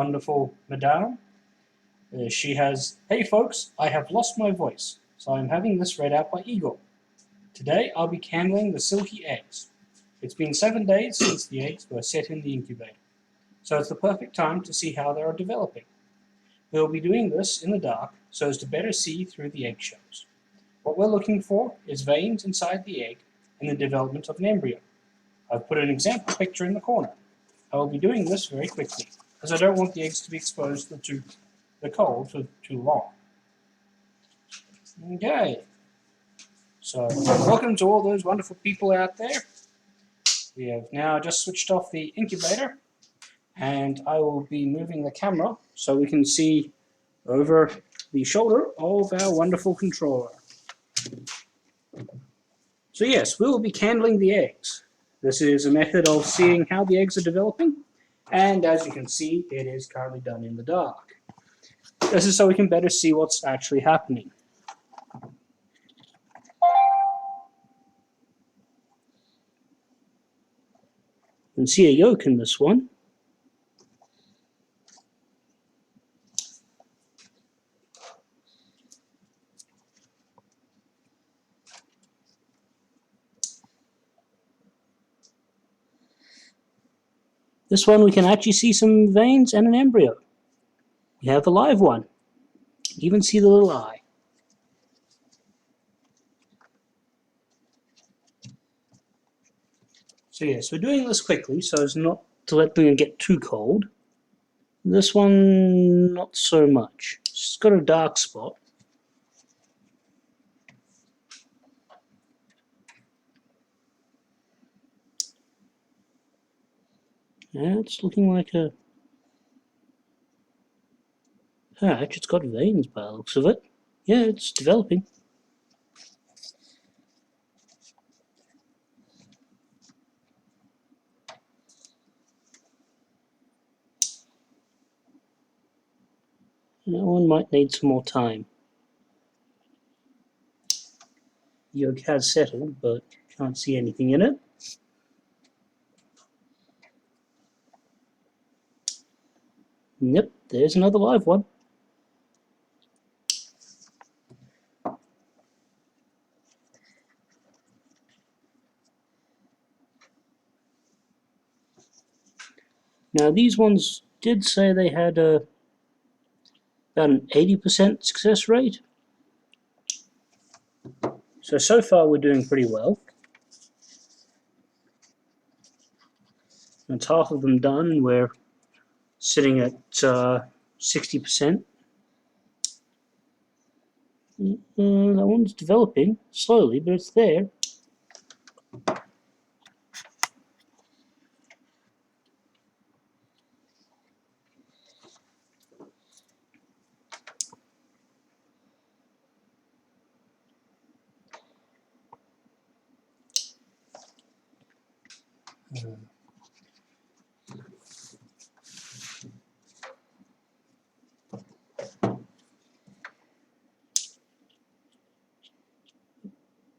wonderful madame. She has, hey folks, I have lost my voice, so I'm having this read out by Igor. Today I'll be candling the silky eggs. It's been 7 days since the eggs were set in the incubator, so it's the perfect time to see how they are developing. We'll be doing this in the dark so as to better see through the eggshells. What we're looking for is veins inside the egg and the development of an embryo. I've put an example picture in the corner. I will be doing this very quickly, as I don't want the eggs to be exposed to the cold for too long. Okay, so welcome to all those wonderful people out there. We have now just switched off the incubator, and I will be moving the camera so we can see over the shoulder of our wonderful controller. So yes, we will be candling the eggs. This is a method of seeing how the eggs are developing, and as you can see, it is currently done in the dark. This is so we can better see what's actually happening. You can see a yolk in this one. This one we can actually see some veins and an embryo. We have a live one. You even see the little eye. So yes, we're doing this quickly so as not to let them get too cold. This one, not so much. It's got a dark spot. Yeah, it's looking like a hatch. It's got veins by the looks of it. Yeah, it's developing. That one might need some more time. Yolk has settled, but can't see anything in it. Yep, there's another live one. Now these ones did say they had about an 80% success rate. So far we're doing pretty well. That's half of them done. We're sitting at 60%. That one's developing slowly, but it's there.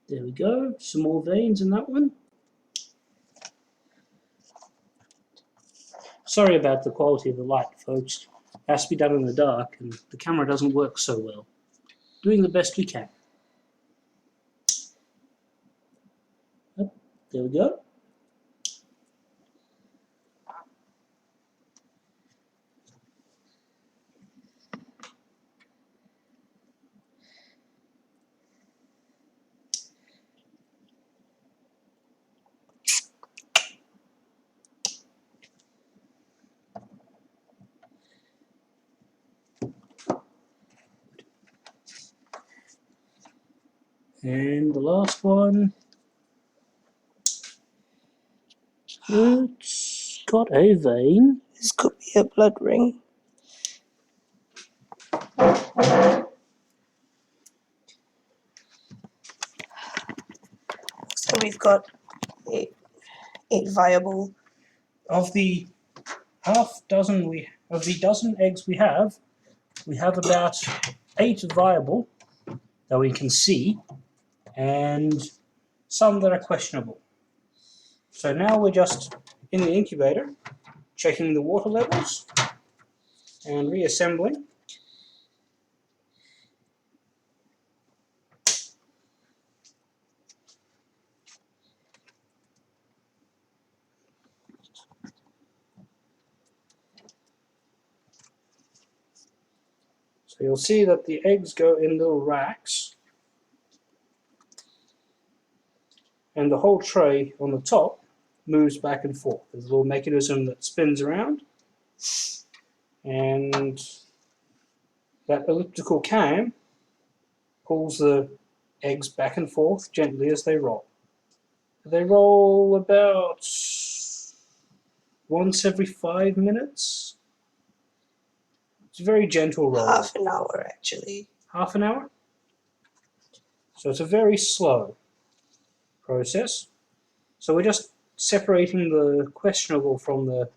There we go, some more veins in that one. Sorry about the quality of the light, folks. It has to be done in the dark, and the camera doesn't work so well. Doing the best we can. Yep, there we go. And the last one, it's got a vein. This could be a blood ring. So we've got eight viable. Of the dozen eggs we have about 8 viable that we can see, and some that are questionable. So now we're just in the incubator, checking the water levels, and reassembling. So you'll see that the eggs go in little racks, and the whole tray on the top moves back and forth. There's a little mechanism that spins around, and that elliptical cam pulls the eggs back and forth gently as they roll. They roll about once every 5 minutes. It's a very gentle roll. Half an hour, actually. Half an hour? So it's a very slow process. So we're just separating the questionable from the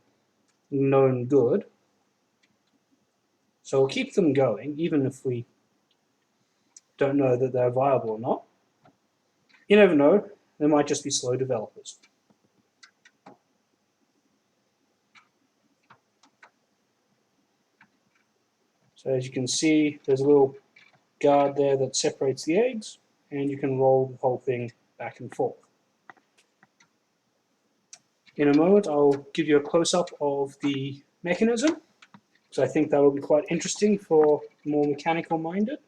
known good. So we'll keep them going, even if we don't know that they're viable or not. You never know, they might just be slow developers. So as you can see, there's a little guard there that separates the eggs, and you can roll the whole thing back and forth. In a moment, I'll give you a close-up of the mechanism, so I think that will be quite interesting for more mechanical-minded.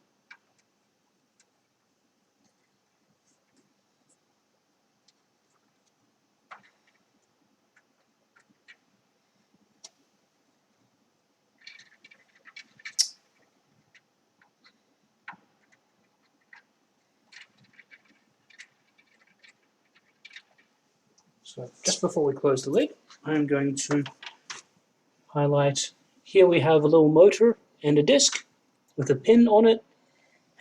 So just before we close the lid, I'm going to highlight. Here we have a little motor and a disc with a pin on it,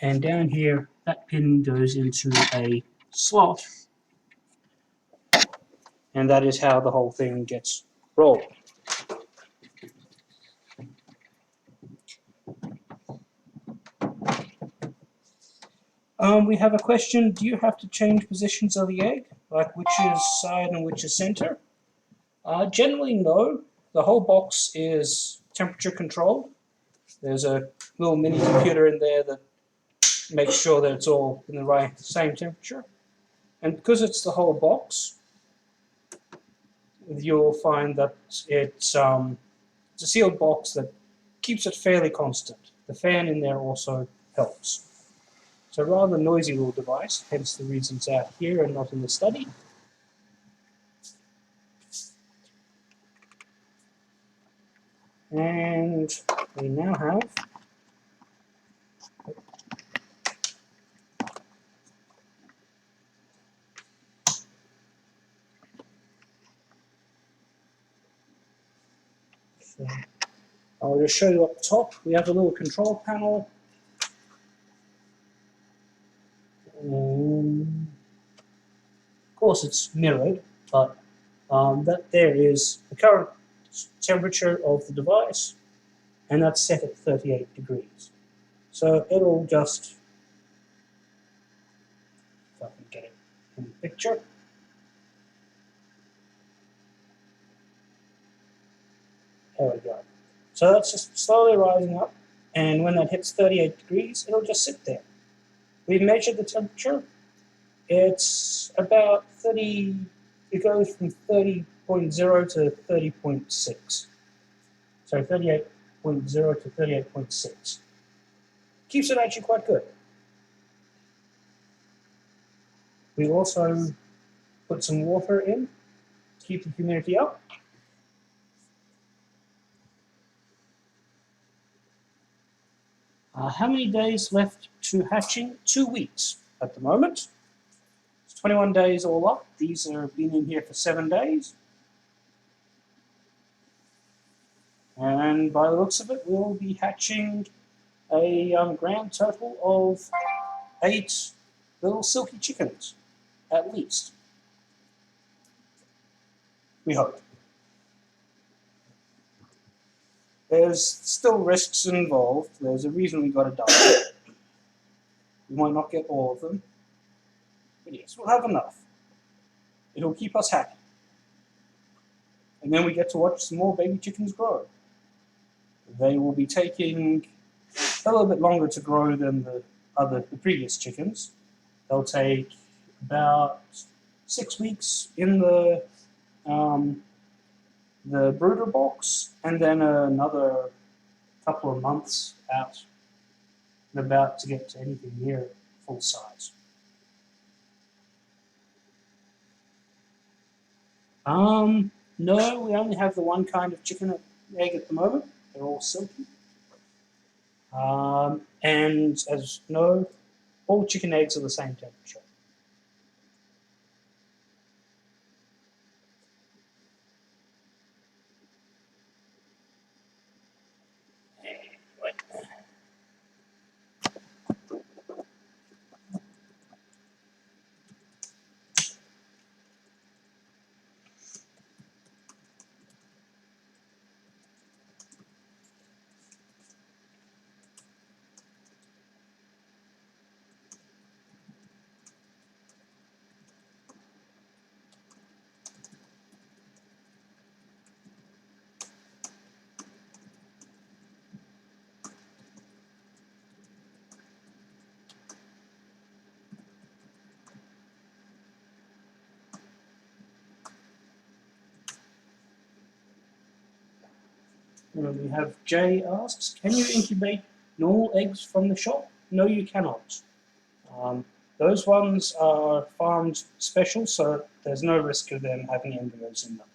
and down here that pin goes into a slot, and that is how the whole thing gets rolled. We have a question, do you have to change positions of the egg? Like which is side and which is center? Generally no. The whole box is temperature controlled. There's a little mini computer in there that makes sure that it's all in the right same temperature. And because it's the whole box, you'll find that it's a sealed box that keeps it fairly constant. The fan in there also helps. So a rather noisy little device, hence the reason it's out here and not in the study. And we now have so I'll just show you up top. We have a little control panel. Of course, it's mirrored, but that there is the current temperature of the device, and that's set at 38 degrees. So it'll just, if I can get it in the picture. There we go. So that's just slowly rising up, and when that hits 38 degrees, it'll just sit there. We've measured the temperature. It's about 30, it goes from 30.0 to 30.6. So 38.0 to 38.6. Keeps it actually quite good. We also put some water in to keep the humidity up. How many days left to hatching? 2 weeks at the moment. It's 21 days all up. These have been in here for 7 days. And by the looks of it, we'll be hatching a grand total of 8 little silky chickens, at least. We hope. There's still risks involved. There's a reason we got a die. We might not get all of them. But yes, we'll have enough. It'll keep us happy. And then we get to watch some more baby chickens grow. They will be taking a little bit longer to grow than the previous chickens. They'll take about 6 weeks in the brooder box, and then another couple of months out and about to get to anything near full size. No, we only have the one kind of chicken egg at the moment. They're all silky. And as no, all chicken eggs are the same temperature. We have Jay asks, can you incubate normal eggs from the shop? No, you cannot. Those ones are farmed special, so there's no risk of them having embryos in them.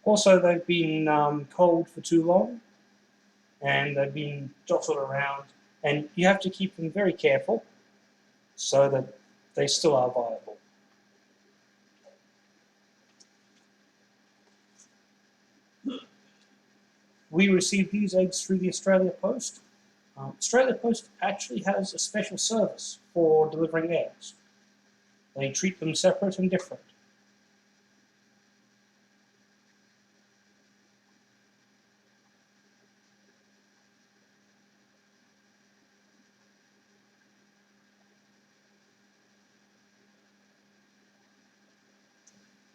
Also, they've been cold for too long, and they've been jostled around, and you have to keep them very careful so that they still are viable. We receive these eggs through the Australia Post. Australia Post actually has a special service for delivering eggs. They treat them separate and different.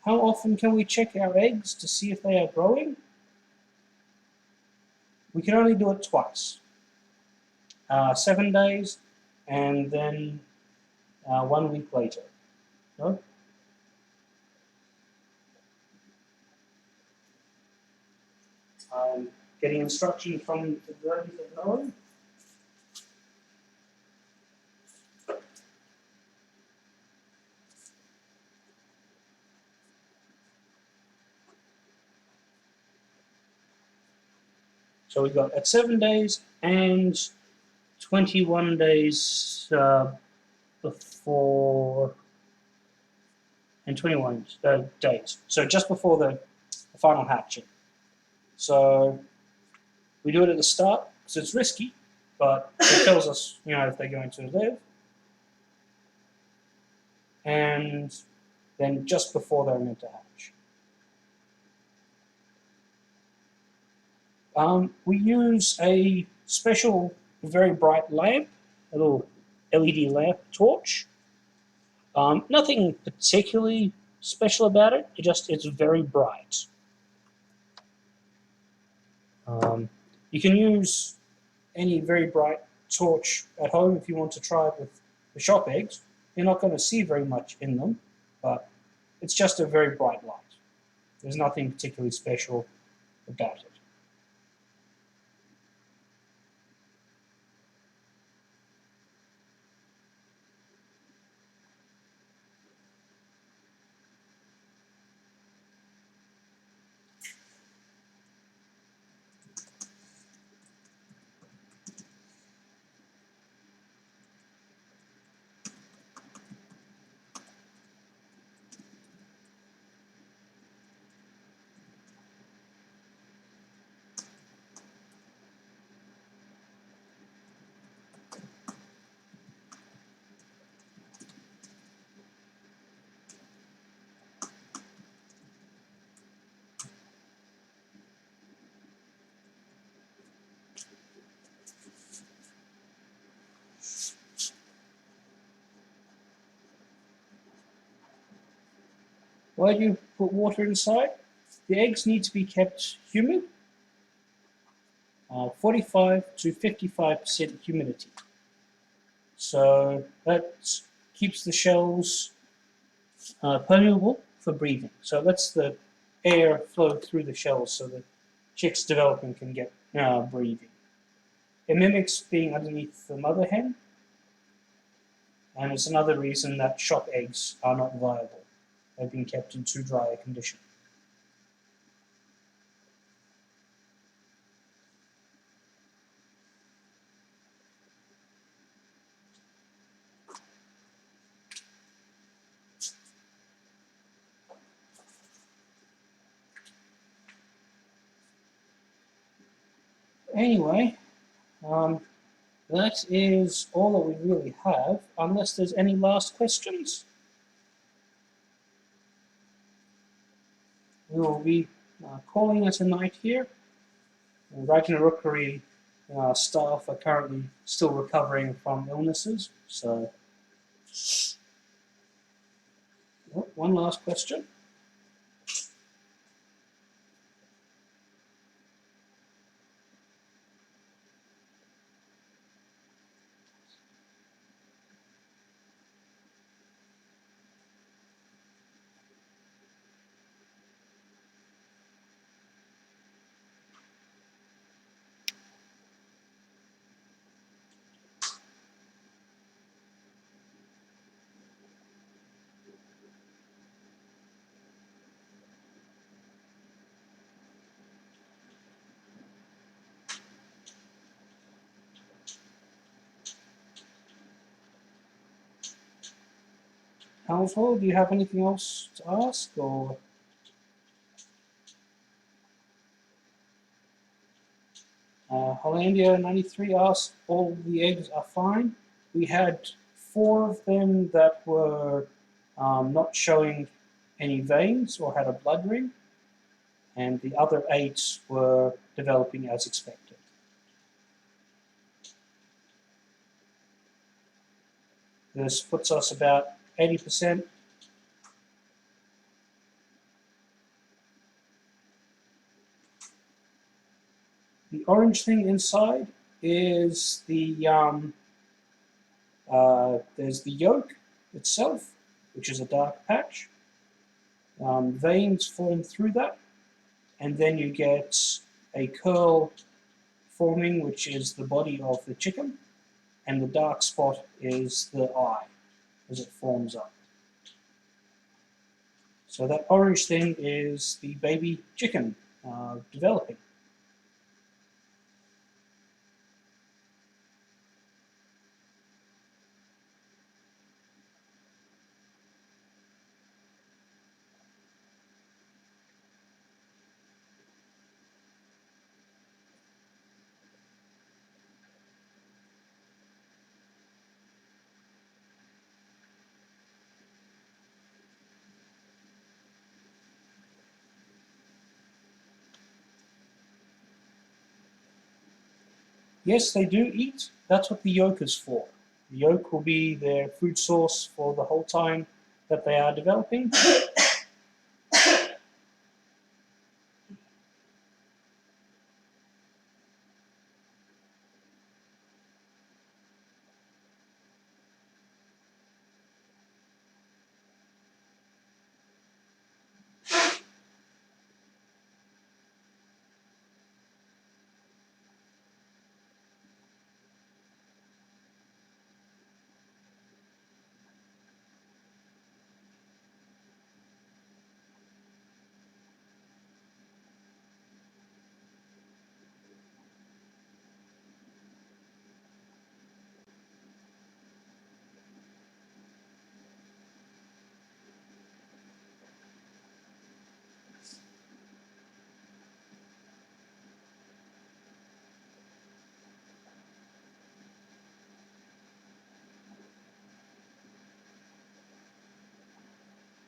How often can we check our eggs to see if they are growing? We can only do it twice. 7 days and then 1 week later. No? Getting instruction from the ladies at home. So we've got at 7 days and 21 days before, and 21 days. So just before the final hatching. So we do it at the start because it's risky, but it tells us, if they're going to live. And then just before they're meant to hatch. We use a special, very bright lamp, a little LED lamp torch. Nothing particularly special about it. It's very bright. You can use any very bright torch at home if you want to try it with the shop eggs. You're not going to see very much in them, but it's just a very bright light. There's nothing particularly special about it. Why do you put water inside. The eggs need to be kept humid, 45 to 55% humidity. So that keeps the shells permeable for breathing. So it lets the air flow through the shells so the chicks developing can get breathing. It mimics being underneath the mother hen, and it's another reason that shop eggs are not viable. They've been kept in too dry a condition. Anyway, that is all that we really have, unless there's any last questions. We will be calling it a night here. Rookery staff are currently still recovering from illnesses, so one last question. Household, do you have anything else to ask, or Hollandia 93 asked, all the eggs are fine. We had 4 of them that were not showing any veins or had a blood ring, and the other 8 were developing as expected. This puts us about 80%. The orange thing inside is there's the yolk itself, which is a dark patch. Veins form through that, and then you get a curl forming, which is the body of the chicken, and the dark spot is the eye as it forms up. So that orange thing is the baby chicken developing. Yes, they do eat. That's what the yolk is for. The yolk will be their food source for the whole time that they are developing.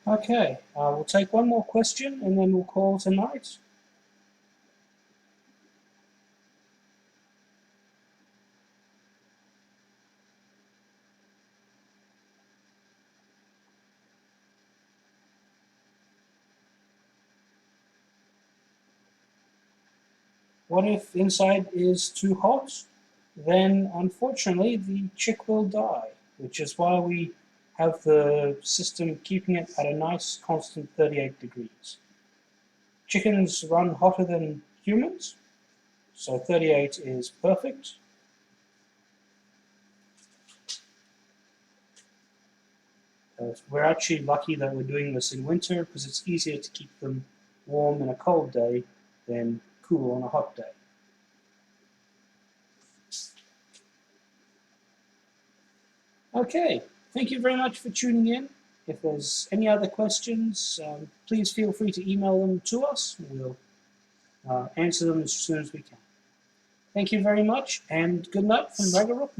Okay, we'll take one more question and then we'll call tonight. What if inside is too hot? Then unfortunately the chick will die, which is why we have the system keeping it at a nice constant 38 degrees. Chickens run hotter than humans, so 38 is perfect. We're actually lucky that we're doing this in winter because it's easier to keep them warm in a cold day than cool on a hot day. Okay, thank you very much for tuning in. If there's any other questions, please feel free to email them to us. We'll answer them as soon as we can. Thank you very much, and good night from Ragnarok.